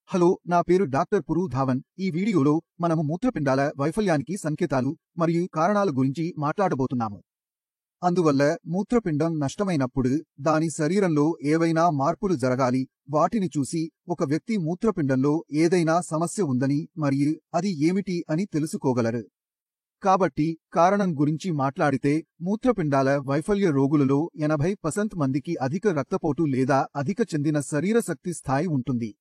Hello, నా పేరు doctor పురు Dhawan. ఈ వీడియోలో మనము మూత్రపిండాల వైఫల్యానికి సంకేతాలు మరియు కారణాల గురించి మాట్లాడబోతున్నాము. అందువల్ల మూత్రపిండం నష్టమైనప్పుడు దాని శరీరంలో ఏవైనా మార్పులు జరగాలి. వాటిని చూసి ఒక వ్యక్తి మూత్రపిండంలో ఏదైనా సమస్య ఉందని మరియు అది ఏమిటి అని తెలుసుకోగలరు. కాబట్టి కారణం గురించి మాట్లాడితే మూత్రపిండాల వైఫల్య రోగులలో 80% మందికి అధిక రక్తపోటు లేదా అధిక చెందిన శరీరశక్తి స్థాయి ఉంటుంది.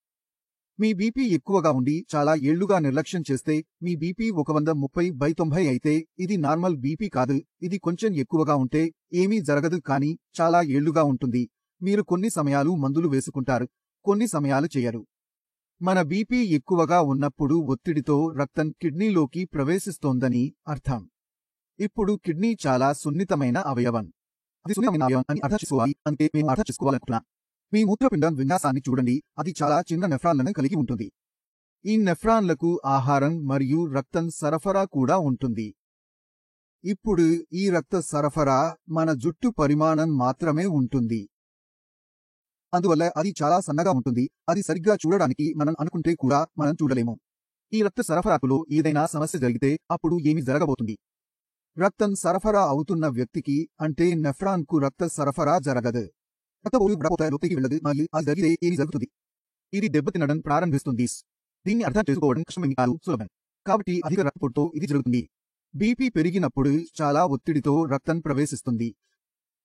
మీ బీపీ ఎక్కువగా ఉండి చాలా ఏళ్లుగా నిర్లక్ష్యం చేస్తే మీ బీపీ 130/90 అయితే ఇది నార్మల్ బీపీ కాదు. ఇది కొంచెం ఎక్కువగా ఉంటే ఏమీ జరగదు, కానీ చాలా ఏళ్లుగా ఉంటుంది. మీరు కొన్ని సమయాలు మందులు వేసుకుంటారు, కొన్ని సమయాలు చేయరు. మన బీపీ ఎక్కువగా ఉన్నప్పుడు ఒత్తిడితో రక్తం కిడ్నీలోకి ప్రవేశిస్తోందని అర్థం. ఇప్పుడు కిడ్నీ చాలా సున్నితమైన అవయవం. అది సున్నితమైన అవయవం అని అర్థం చేసుకోవాలి. అందుకే మేము అర్థం చేసుకోవాలనుకుంటున్నాం. మీ మూత్రపిండం విన్యాసాన్ని చూడండి. అది చాలా చిన్న నెఫ్రాన్లను కలిగి ఉంటుంది. ఈ నెఫ్రాన్లకు ఆహారం మరియు రక్తం సరఫరా కూడా ఉంటుంది. ఇప్పుడు ఈ రక్త సరఫరా మన జుట్టు పరిమాణం మాత్రమే ఉంటుంది. అందువల్ల అది చాలా సన్నగా ఉంటుంది. అది సరిగ్గా చూడడానికి మనం అనుకుంటే కూడా మనం చూడలేము. ఈ రక్త సరఫరాకులో ఏదైనా సమస్య జరిగితే అప్పుడు ఏమి జరగబోతుంది? రక్తం సరఫరా అవుతున్న వ్యక్తికి, అంటే నెఫ్రాన్కు రక్త సరఫరా జరగదు. రక్తపోటు గడపోత లోపలికి వెళ్ళదు మరియు అది జరిగితే ఏమి జరుగుతుంది? ఇది దెబ్బతినడం ప్రారంభిస్తుంది. దీన్ని అర్థం చేసుకోవడం కష్టమేమి కాదు, సులభం. కాబట్టి అధిక రక్తపోటుతో ఇది జరుగుతుంది. బీపీ పెరిగినప్పుడు చాలా ఒత్తిడితో రక్తం ప్రవేశిస్తుంది.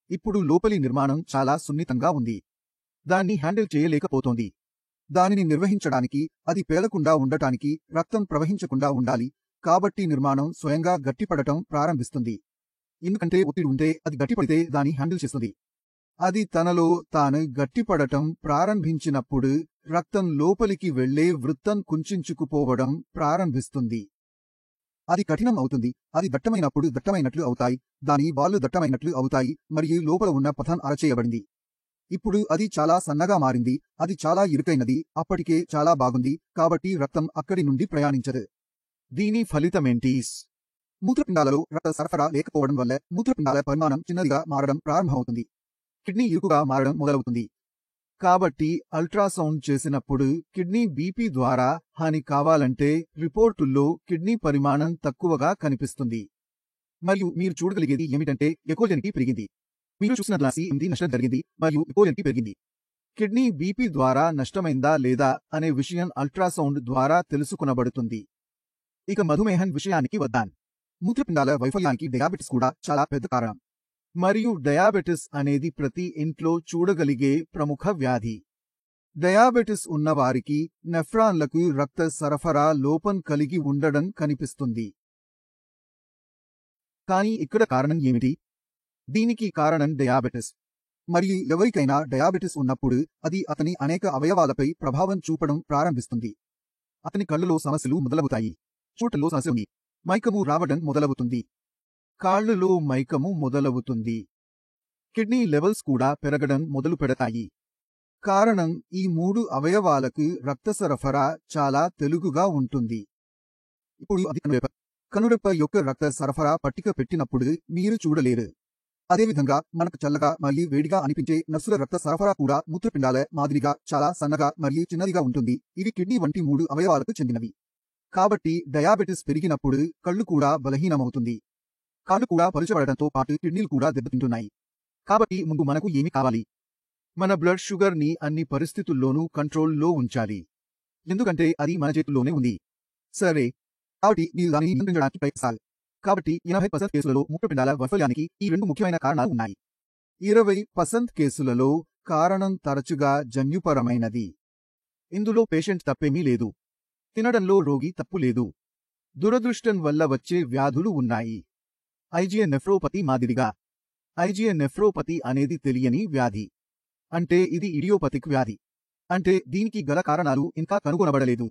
ఇప్పుడు లోపలి నిర్మాణం చాలా సున్నితంగా ఉంది. దాన్ని హ్యాండిల్ చేయలేకపోతోంది. దానిని నిర్వహించడానికి, అది పేలకుండా ఉండటానికి, రక్తం ప్రవహించకుండా ఉండాలి. కాబట్టి నిర్మాణం స్వయంగా గట్టిపడటం ప్రారంభిస్తుంది. ఎందుకంటే ఒత్తిడి ఉంటే అది గట్టిపడితే దాన్ని హ్యాండిల్ చేస్తుంది. అది తనలో తాను గట్టిపడటం ప్రారంభించినప్పుడు రక్తం లోపలికి వెళ్లే వృత్తం కుంచుకుపోవడం ప్రారంభిస్తుంది. అది కఠినం అవుతుంది. అది దట్టమైనప్పుడు దట్టమైనట్లు అవుతాయి. దాని బాళ్ళు దట్టమైనట్లు అవుతాయి మరియు లోపల ఉన్న పథం అరచేయబడింది. ఇప్పుడు అది చాలా సన్నగా మారింది. అది చాలా ఇరుకైనది. అప్పటికే చాలా బాగుంది. కాబట్టి రక్తం అక్కడి నుండి ప్రయాణించదు. దీని ఫలితమేంటి? మూత్రపిండాలలో రక్త సరఫరా లేకపోవడం వల్ల మూత్రపిండాల పరిమాణం చిన్నదిగా మారడం ప్రారంభమవుతుంది. కిడ్నీ ఇరుకుగా మారడం మొదలవుతుంది. కాబట్టి అల్ట్రాసౌండ్ చేసినప్పుడు కిడ్నీ బీపీ ద్వారా హాని కావాలంటే రిపోర్టుల్లో కిడ్నీ పరిమాణం తక్కువగా కనిపిస్తుంది. మరియు మీరు చూడగలిగేది ఏమిటంటే ఎకోజెనికి పెరిగింది. మీరు చూసిన CMD నష్టం జరిగింది మరియు ఎకోజెనికి పెరిగింది. కిడ్నీ బీపీ ద్వారా నష్టమైందా లేదా అనే విషయం అల్ట్రాసౌండ్ ద్వారా తెలుసుకునబడుతుంది. ఇక మధుమేహం విషయానికి వద్దాం. మూత్రపిండాల వైఫల్యానికి డయాబెటిస్ కూడా చాలా పెద్ద కారణం. మరియు డయాబెటిస్ అనేది ప్రతి ఇంట్లో చూడగలిగే ప్రముఖ వ్యాధి. డయాబెటిస్ ఉన్నవారికి నెఫ్రాన్లకు రక్త సరఫరా లోపం కలిగి ఉండడం కనిపిస్తుంది. కానీ ఇక్కడ కారణం ఏమిటి? దీనికి కారణం డయాబెటిస్. మరియు ఎవరికైనా డయాబెటిస్ ఉన్నప్పుడు అది అతని అనేక అవయవాలపై ప్రభావం చూపడం ప్రారంభిస్తుంది. అతని కళ్ళలో సమస్యలు మొదలవుతాయి. చూడటంలో సమస్య ఉంది. మైకము రావడం మొదలవుతుంది. కాళ్లలో మైకము మొదలవుతుంది. కిడ్నీ లెవెల్స్ కూడా పెరగడం మొదలు పెడతాయి. కారణం ఈ 3 అవయవాలకు రక్త సరఫరా చాలా తెలుగుగా ఉంటుంది. ఇప్పుడు అది కనురెప్ప యొక్క రక్త సరఫరా పట్టిక పెట్టినప్పుడు మీరు చూడలేరు. అదేవిధంగా మనకు చల్లగా మరియు వేడిగా అనిపించే నర్సుల రక్త సరఫరా కూడా మూత్రపిండాల మాదిరిగా చాలా సన్నగా మరియు చిన్నదిగా ఉంటుంది. ఇవి కిడ్నీ వంటి 3 అవయవాలకు చెందినవి. కాబట్టి డయాబెటిస్ పెరిగినప్పుడు కళ్ళు కూడా బలహీనమవుతుంది. కాళ్ళు కూడా పలుచబడటంతో పాటు కిడ్నీలు కూడా దెబ్బతింటున్నాయి. కాబట్టి ముందు మనకు ఏమి కావాలి? మన బ్లడ్ షుగర్ ని అన్ని పరిస్థితుల్లోనూ కంట్రోల్లో ఉంచాలి. ఎందుకంటే అది మన చేతుల్లోనే ఉంది. సరే, కాబట్టి మీరు దానిని నియంత్రించడానికి ప్రయత్నించాలి. కాబట్టి 80% కేసులలో మూత్రపిండాల వైఫల్యానికి ఈ 2 ముఖ్యమైన కారణాలు ఉన్నాయి. 20% కేసులలో కారణం తరచుగా జన్యుపరమైనది. ఇందులో పేషెంట్ తప్పేమీ లేదు. తినడంలో రోగి తప్పు లేదు. దురదృష్టం వల్ల వచ్చే వ్యాధులు ఉన్నాయి. IgA నెఫ్రోపతి మాదిరిగా. IgA నెఫ్రోపతి అనేది తెలియని వ్యాధి. అంటే ఇది ఇడియోపతిక్ వ్యాధి. అంటే దీనికి గల కారణాలు ఇంకా కనుగొనబడలేదు.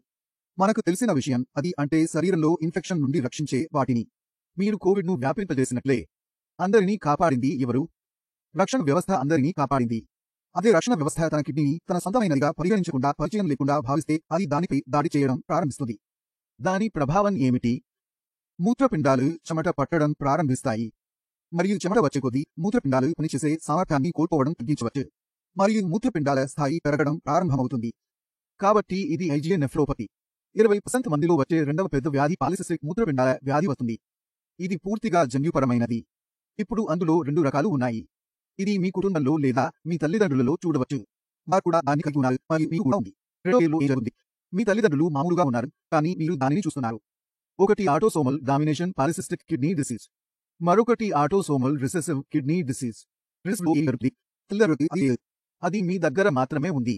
మనకు తెలిసిన విషయం అది అంటే శరీరంలో ఇన్ఫెక్షన్ నుండి రక్షించే వాటిని. మీరు కోవిడ్ను వ్యాపింపజేసినట్లే. అందరినీ కాపాడింది ఎవరు? రక్షణ వ్యవస్థ అందరినీ కాపాడింది. అదే రక్షణ వ్యవస్థ తన కిడ్నీని తన సొంతమైనదిగా పరిగణించకుండా, పరిచయం లేకుండా భావిస్తే అది దానిపై దాడి చేయడం ప్రారంభిస్తుంది. దాని ప్రభావం ఏమిటి? మూత్రపిండాలు చెమట పట్టడం ప్రారంభిస్తాయి. మరియు చెమట వచ్చే కొద్దీ మూత్రపిండాలు పనిచేసే సామర్థ్యాన్ని కోల్పోవడం తగ్గించవచ్చు. మరియు మూత్రపిండాల స్థాయి పెరగడం ప్రారంభమవుతుంది. కాబట్టి ఇది ఐజిఏ నెఫ్రోపతి. 20% మందిలో వచ్చే రెండవ పెద్ద వ్యాధి పాలిసిస్టిక్ మూత్రపిండాల వ్యాధి వస్తుంది. ఇది పూర్తిగా జన్యుపరమైనది. ఇప్పుడు అందులో 2 రకాలు ఉన్నాయి. ఇది మీ కుటుంబంలో లేదా మీ తల్లిదండ్రులలో చూడవచ్చు. వారు కూడా దాన్ని కలిగి ఉన్నారు మరియు మీకు కూడా ఉంది. రెండో కేసులో ఏం జరుగుతుంది? మీ తల్లిదండ్రులు మామూలుగా ఉన్నారు, కానీ మీరు దానిని చూస్తున్నారు. ఒకటి autosomal domination polycystic kidney disease, మరొకటి ఆటోసోమల్ రిసెసివ్ కిడ్నీ డిసీజ్. రిసెసివ్లో ఏం జరుగుతుంది? తల్లిదండ్రులకి అది లేదు. అది మీ దగ్గర మాత్రమే ఉంది.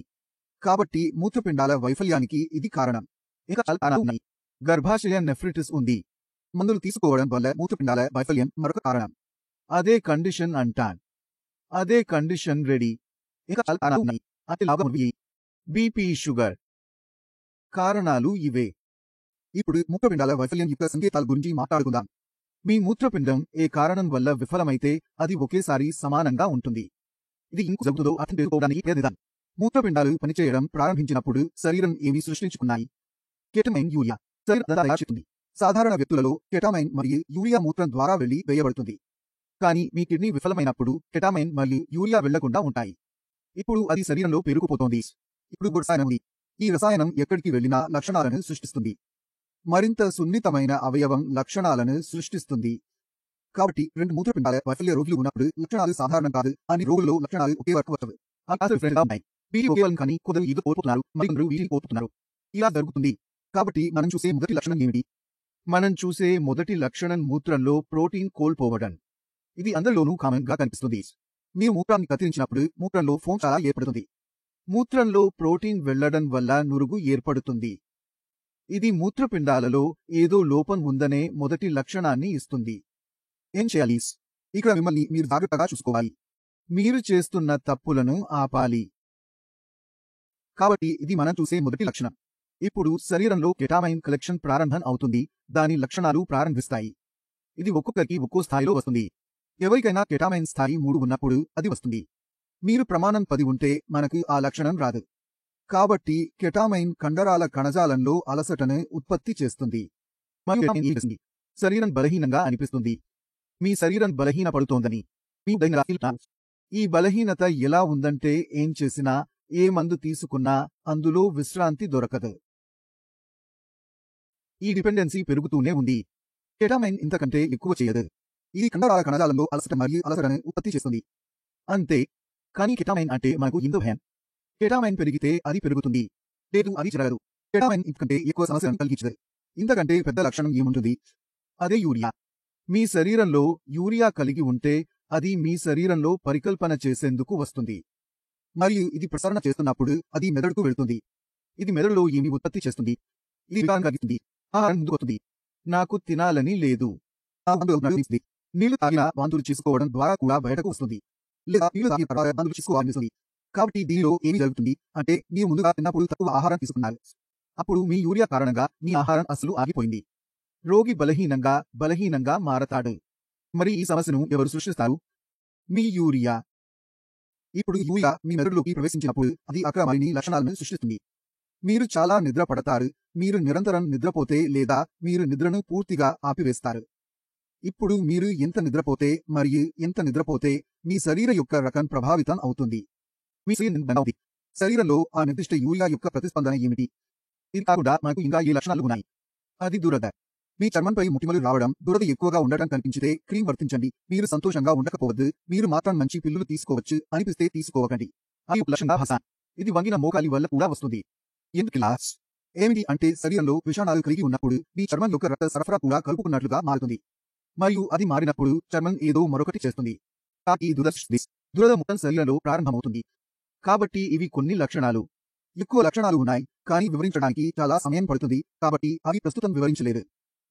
కాబట్టి మూత్రపిండాల వైఫల్యానికి ఇది కారణం. ఇంకా చాలా కారణాలు ఉన్నాయి. గర్భాశయ నెఫ్రిటిస్ ఉంది. మందులు తీసుకోవడం వల్ల మూత్రపిండాల వైఫల్యం మరొక కారణం. అదే కండిషన్ అంటాన్. అదే కండిషన్ రెడీ. ఇంకా చాలా కారణాలు ఉన్నాయి. అంటే లాభం బీపీ, షుగర్. కారణాలు ఇవే. ఇప్పుడు మూత్రపిండాల వైఫల్యం యొక్క సంకేతాల గురించి మాట్లాడుకుందాం. మీ మూత్రపిండం ఏ కారణం వల్ల విఫలమైతే అది ఒకేసారి సమానంగా ఉంటుంది. ఇది ఎందుకు జరుగుతుందో అర్థం చేసుకోవడానికి ప్రయత్నిద్దాం. మూత్రపిండాలు పనిచేయడం ప్రారంభించినప్పుడు శరీరం ఏమి సృష్టించుకున్నాయి? Ketamine, urea. శరీరం అదంతా తయారు చేస్తుంది. సాధారణ వ్యక్తులలో కెటామైన్ మరియు యూరియా మూత్రం ద్వారా వెళ్లి వేయబడుతుంది. కానీ మీ కిడ్నీ విఫలమైనప్పుడు కెటామైన్ మరియు యూరియా వెళ్లకుండా ఉంటాయి. ఇప్పుడు అది శరీరంలో పేరుకుపోతోంది. ఇప్పుడు రసాయనం ఉంది. ఈ రసాయనం ఎక్కడికి వెళ్లినా లక్షణాలను సృష్టిస్తుంది. మరింత సున్నితమైన అవయవం లక్షణాలను సృష్టిస్తుంది. కాబట్టి 2 మూత్రపిండాల వైఫల్య రోగులు ఉన్నప్పుడు లక్షణాలు సాధారణం కాదు అని రోగుల్లో లక్షణాలు ఒకే వరకు వస్తవి. డిఫరెంట్గా ఉన్నాయి. వీటి ఒకే వలన కానీ కొందరు ఇది కోల్పోతున్నారు, మరికొందరు వీటిని కోల్పోతున్నారు. ఇలా జరుగుతుంది. కాబట్టి మనం చూసే మొదటి లక్షణం ఏమిటి? మనం చూసే మొదటి లక్షణం మూత్రంలో ప్రోటీన్ కోల్పోవడం. ఇది అందరిలోనూ కామన్ గా కనిపిస్తుంది. మీరు మూత్రాన్ని కత్తిరించినప్పుడు మూత్రంలో ఫోమ్ చాలా ఏర్పడుతుంది. మూత్రంలో ప్రోటీన్ వెళ్లడం వల్ల నురుగు ఏర్పడుతుంది. ఇది మూత్రపిండాలలో ఏదో లోపం ఉందనే మొదటి లక్షణాన్ని ఇస్తుంది. ఏం చేయాలి? ఇక్కడ మిమ్మల్ని మీరు జాగ్రత్తగా చూసుకోవాలి. మీరు చేస్తున్న తప్పులను ఆపాలి. కాబట్టి ఇది మనం చూసే మొదటి లక్షణం. ఇప్పుడు శరీరంలో కెటామైన్ కలెక్షన్ ప్రారంభం అవుతుంది. దాని లక్షణాలు ప్రారంభిస్తాయి. ఇది ఒక్కొక్కరికి ఒక్కో స్థాయిలో వస్తుంది. ఎవరికైనా కెటామైన్ స్థాయి 3 ఉన్నప్పుడు అది వస్తుంది. మీరు ప్రమాణం 10 ఉంటే మనకు ఆ లక్షణం రాదు. కాబట్టి కెటామైన్ కండరాల కణజాలంలో అలసటను ఉత్పత్తి చేస్తుంది. మరియు కెటామైన్ ఏం చేస్తుంది? శరీరం బలహీనంగా అనిపిస్తుంది. మీ శరీరం బలహీనపడుతోందని మీ ఈ బలహీనత ఎలా ఉందంటే ఏం చేసినా, ఏ మందు తీసుకున్నా అందులో విశ్రాంతి దొరకదు. ఈ డిపెండెన్సీ పెరుగుతూనే ఉంది. కెటామైన్ ఇంతకంటే ఎక్కువ చేయదు. ఇది కండరాల కణజాలంలో అలసట మరియు అలసటను ఉత్పత్తి చేస్తుంది. అంతే. కానీ కెటామైన్ అంటే మనకు ఇంత భయం. కెటామైన్ పెరిగితే అది పెరుగుతుంది. లేదు, అది జరగదు. కెటామైన్ ఇంతకంటే ఎక్కువ సమస్యను కలిగించదు. ఇంతకంటే పెద్ద లక్షణం ఏముంటుంది? అదే యూరియా. మీ శరీరంలో యూరియా కలిగి ఉంటే అది మీ శరీరంలో పరికల్పన చేసేందుకు వస్తుంది. మరియు ఇది ప్రసరణ చేస్తున్నప్పుడు అది మెదడుకు వెళుతుంది. ఇది మెదడులో ఏమి ఉత్పత్తి చేస్తుంది? ఇది వికారం కలిగిస్తుంది. ఆహారం ముందుకు వస్తుంది. నాకు తినాలని లేదు. నీళ్లు తాగినా వాంతులు చేసుకోవడం ద్వారా కూడా బయటకు వస్తుంది. లేదా నీళ్లు తాగిన తర్వాత వాంతులు చేసుకోవాలనిపిస్తుంది. కాబట్టి దీనిలో ఏమి జరుగుతుంది అంటే మీరు ముందుగా తిన్నప్పుడు తక్కువ ఆహారం తీసుకున్నారు. అప్పుడు మీ యూరియా కారణంగా మీ ఆహారం అస్సలు ఆగిపోయింది. రోగి బలహీనంగా మారతాడు. మరి ఈ సమస్యను ఎవరు సృష్టిస్తారు? మీ యూరియా. ఇప్పుడు యూరియా మీ మెదడులోకి ప్రవేశించినప్పుడు అది అక్రమాన్ని లక్షణాలను సృష్టిస్తుంది. మీరు చాలా నిద్ర పడతారు. మీరు నిరంతరం నిద్రపోతే లేదా మీరు నిద్రను పూర్తిగా ఆపివేస్తారు. ఇప్పుడు మీరు ఎంత నిద్రపోతే మరియు ఎంత నిద్రపోతే మీ శరీర యొక్క రకం ప్రభావితం అవుతుంది. మీ శరీరంలో ఆ నిర్దిష్ట యూరియా యొక్క ప్రతిస్పందన ఏమిటి? ఇది కాకుండా మనకు ఇంకా ఏ లక్షణాలు ఉన్నాయి? అది దురద. మీ చర్మంపై ముటిమలు రావడం, దురద ఎక్కువగా ఉండటం కనిపించితే క్రీమ్ వర్తించండి. మీరు సంతోషంగా ఉండకపోవద్దు. మీరు మాత్రం మంచి పిల్లులు తీసుకోవచ్చు అనిపిస్తే తీసుకోవకండి. అది ఒక లక్షణంగా భాష. ఇది వంగిన మోకాలి వల్ల కూడా వస్తుంది. ఎందుకిలా? ఏమిటి అంటే శరీరంలో విషాణాలు కలిగి ఉన్నప్పుడు మీ చర్మం యొక్క రక్త సరఫరా కూడా కలుపుకున్నట్లుగా మారుతుంది. మరియు అది మారినప్పుడు చర్మం ఏదో మరొకటి చేస్తుంది. ఈ దురద మొత్తం శరీరంలో ప్రారంభమవుతుంది. కాబట్టి ఇవి కొన్ని లక్షణాలు. ఎక్కువ లక్షణాలు ఉన్నాయి, కానీ వివరించడానికి చాలా సమయం పడుతుంది. కాబట్టి అవి ప్రస్తుతం వివరించలేదు.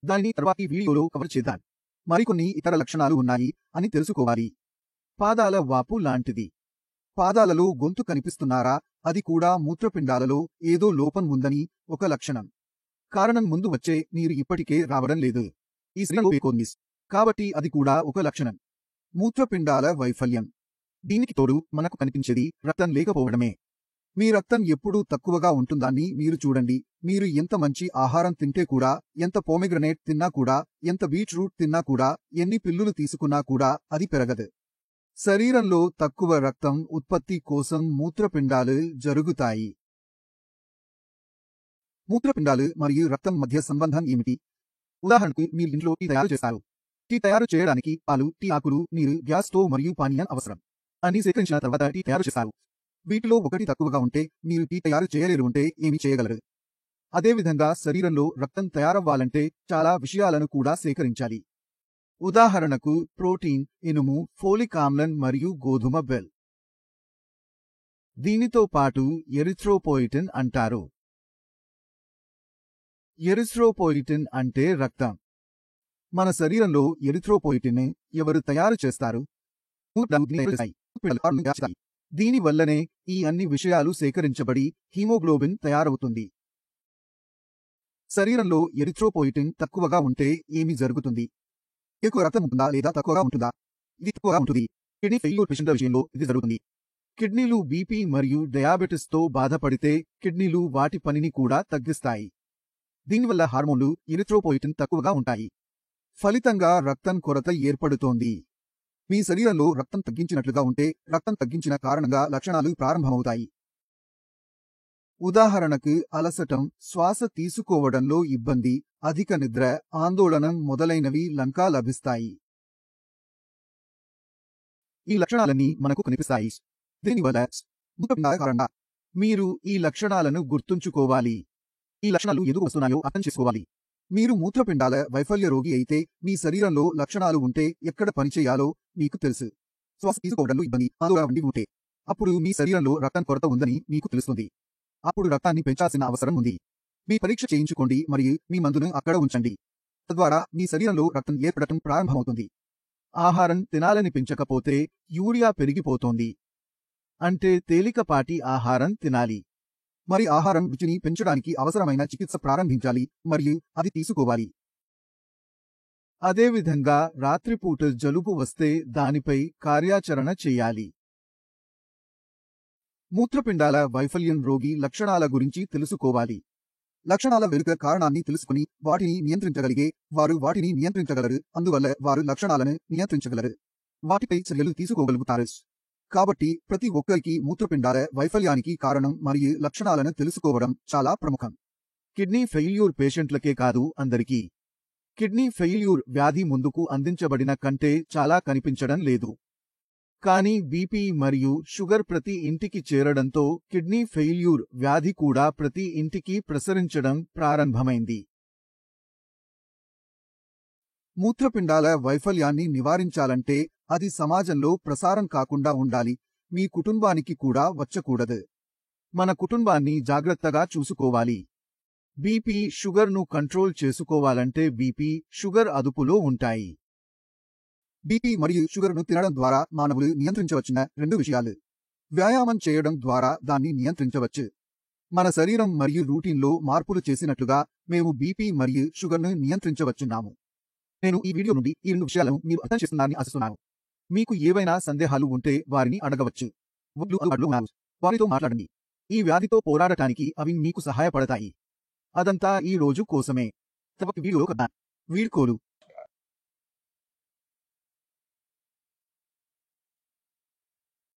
దానిని తర్వాతి వీడియోలో కవర్ చేద్దాం. మరికొన్ని ఇతర లక్షణాలు ఉన్నాయి అని తెలుసుకోవాలి. పాదాల వాపు లాంటిది. పాదాలలో గొంతు కనిపిస్తున్నారా? అది కూడా మూత్రపిండాలలో ఏదో లోపం ఉందని ఒక లక్షణం. కారణం ముందు వచ్చే నీరు ఇప్పటికే రావడం లేదు. ఈ శరీరంలో పేర్కొంది. కాబట్టి అది కూడా ఒక లక్షణం. మూత్రపిండాల వైఫల్యం. దీనికి తోడు మనకు కనిపించేది రక్తం లేకపోవడమే. మీ రక్తం ఎప్పుడూ తక్కువగా ఉంటుందాన్ని మీరు చూడండి. మీరు ఎంత మంచి ఆహారం తింటే కూడా, ఎంత పోమెగ్రనేట్ తిన్నా కూడా, ఎంత బీట్రూట్ తిన్నా కూడా, ఎన్ని పిల్లులు తీసుకున్నా కూడా అది పెరగదు. శరీరంలో తక్కువ రక్తం ఉత్పత్తి కోసం మూత్రపిండాలు జరుగుతాయి. మూత్రపిండాలు మరియు రక్తం మధ్య సంబంధం ఏమిటి? ఉదాహరణకు మీరు ఇంట్లో టీ తయారు చేస్తారు. టీ తయారు చేయడానికి పాలు, టీ ఆకులు, నీరు, గ్యాస్ స్టవ్ మరియు పానీయం అవసరం. అన్ని సేకరించిన తర్వాత టీ తయారు చేస్తారు. వీటిలో ఒకటి తక్కువగా ఉంటే మీరు టీ తయారు చేయలేరు ఉంటే ఏమి చేయగలరు? అదేవిధంగా శరీరంలో రక్తం తయారవ్వాలంటే చాలా విషయాలను కూడా సేకరించాలి. ఉదాహరణకు ప్రోటీన్, ఇనుము, ఫోలిక్ ఆమ్లం మరియు గోధుమ బెల్. దీనితో పాటు ఎరిథ్రోపోయిటిన్ అంటారు. ఎరిథ్రోపోయిటిన్ అంటే రక్తం. మన శరీరంలో ఎరిథ్రోపోయిటిన్ ఎవరు తయారు చేస్తారు? దీనివల్లనే ఈ అన్ని విషయాలు సేకరించబడి హీమోగ్లోబిన్ తయారవుతుంది. శరీరంలో ఎరిథ్రోపోయిటిన్ తక్కువగా ఉంటే ఏమి జరుగుతుంది? ఎక్కువ రక్తం ఉంటుందా లేదా తక్కువగా ఉంటుందా? ఇది తక్కువగా ఉంటుంది. కిడ్నీ ఫెయిల్యూర్ పేషెంట్ల విషయంలో ఇది జరుగుతుంది. కిడ్నీలు బీపీ మరియు డయాబెటిస్తో బాధపడితే కిడ్నీలు వాటి పనిని కూడా తగ్గిస్తాయి. దీనివల్ల హార్మోన్లు ఎరిథ్రోపోయిటిన్ తక్కువగా ఉంటాయి. ఫలితంగా రక్తం కొరత ఏర్పడుతోంది. మీ శరీరంలో రక్తం తగ్గించినట్లుగా ఉంటే రక్తం తగ్గించిన కారణంగా లక్షణాలు ప్రారంభమవుతాయి. ఉదాహరణకు అలసటం, శ్వాస తీసుకోవడంలో ఇబ్బంది, అధిక నిద్ర, ఆందోళన మొదలైనవి లంకా లభిస్తాయి. ఈ లక్షణాలన్నీ మనకు కనిపిస్తాయి. దీనివల్ల మూత్రపిండాల కారణంగా మీరు ఈ లక్షణాలను గుర్తుంచుకోవాలి. ఈ లక్షణాలు ఎందుకు వస్తున్నాయో అర్థం చేసుకోవాలి. మీరు మూత్రపిండాల వైఫల్య రోగి అయితే మీ శరీరంలో లక్షణాలు ఉంటే ఎక్కడ పనిచేయాలో మీకు తెలుసు. శ్వాస తీసుకోవడంలో ఇబ్బంది, ఆందోళన వంటివి ఉంటే అప్పుడు మీ శరీరంలో రక్తం కొరత ఉందని మీకు తెలుస్తుంది. అప్పుడు రక్తాన్ని పెంచాల్సిన అవసరం ఉంది. మీ పరీక్ష చేయించుకోండి మరియు మీ మందును అక్కడ ఉంచండి. తద్వారా మీ శరీరంలో రక్తం ఏర్పడటం ప్రారంభమవుతుంది. ఆహారం తినాలనిపించకపోతే యూరియా పెరిగిపోతోంది. అంటే తేలికపాటి ఆహారం తినాలి. మరి ఆహారం రుచిని పెంచడానికి అవసరమైన చికిత్స ప్రారంభించాలి మరియు అది తీసుకోవాలి. అదేవిధంగా రాత్రిపూట జలుబు వస్తే దానిపై కార్యాచరణ చేయాలి. మూత్రపిండాల వైఫల్యం రోగి లక్షణాల గురించి తెలుసుకోవాలి. లక్షణాల వెనుక కారణాన్ని తెలుసుకుని వాటిని నియంత్రించగలిగే వారు వాటిని నియంత్రించగలరు. అందువల్ల వారు లక్షణాలను నియంత్రించగలరు, వాటిపై చర్యలు తీసుకోగలుగుతారు. కాబట్టి ప్రతి ఒక్కరికి మూత్రపిండాల వైఫల్యానికి కారణం మరియు లక్షణాలను తెలుసుకోవడం చాలా ప్రముఖం. కిడ్నీ ఫెయిల్యూర్ పేషెంట్లకే కాదు, అందరికీ. కిడ్నీ ఫెయిల్యూర్ వ్యాధి ముందుకు అందించబడిన కంటే చాలా కనిపించడం లేదు. కానీ బీపీ మరియు షుగర్ ప్రతి ఇంటికి చేరడంతో కిడ్నీ ఫెయిల్యూర్ వ్యాధి కూడా ప్రతి ఇంటికి ప్రసరించడం ప్రారంభమైంది. మూత్రపిండాల వైఫల్యాన్ని నివారించాలంటే అది సమాజంలో ప్రసారం కాకుండా ఉండాలి. మీ కుటుంబానికి కూడా వచ్చకూడదు. మన కుటుంబాన్ని జాగ్రత్తగా చూసుకోవాలి. బీపీ, షుగర్ను కంట్రోల్ చేసుకోవాలంటే బీపీ, షుగర్ అదుపులో ఉంటాయి. బీపీ మరియు షుగర్ను తినడం ద్వారా మానవులు నియంత్రించవచ్చిన 2 విషయాలు. వ్యాయామం చేయడం ద్వారా దాన్ని నియంత్రించవచ్చు. మన శరీరం మరియు రూటీన్లో మార్పులు చేసినట్లుగా మేము బీపీ మరియు షుగర్ను నియంత్రించవచ్చున్నాము. నేను ఈ వీడియో నుండి ఈ 2 విషయాలను మీరు అర్థం చేస్తున్నారని ఆశిస్తున్నాను. మీకు ఏవైనా సందేహాలు ఉంటే వారిని అడగవచ్చు. వారితో మాట్లాడండి. ఈ వ్యాధితో పోరాడటానికి అవి మీకు సహాయపడతాయి. అదంతా ఈ రోజు కోసమే. తప్పక వీడియోలో కన్నా వీడ్కోలు.